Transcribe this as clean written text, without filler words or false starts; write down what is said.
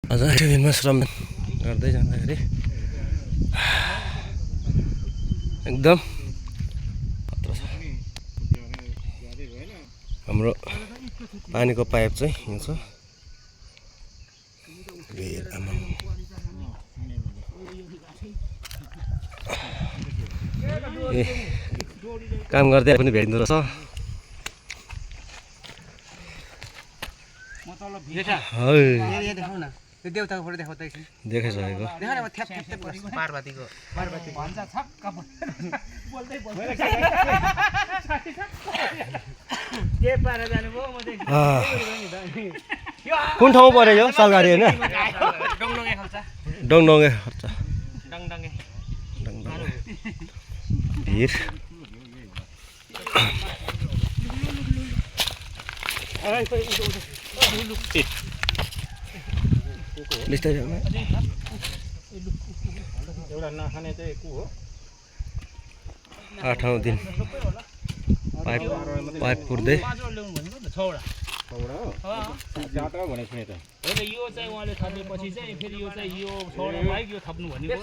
आज दिनमा श्रम गर्दै जाँदाखेरि एकदम खतरा छ। हाम्रो पानीको पाइप चाहिँ यहाँ छ। ए काम गर्दै पनि भेटिँदो रहेछ। देउताको फोटो देखाउँदै देखाइसकेको पार्वतीको भन्छ छक्क के पारा जानुभयो म कुन ठाउँ पर्यो यो सालघारी होइन? डङडङे खर्च डङडङे खर्च डङडङे भिर एउटा नखाने चाहिँ को हो? 8औं दिन पाइप पुर्दै यो चाहिँ उहाँले थपेपछि चाहिँ फेरि यो चाहिँ यो 6वटा बाइक यो थप्नु भनेको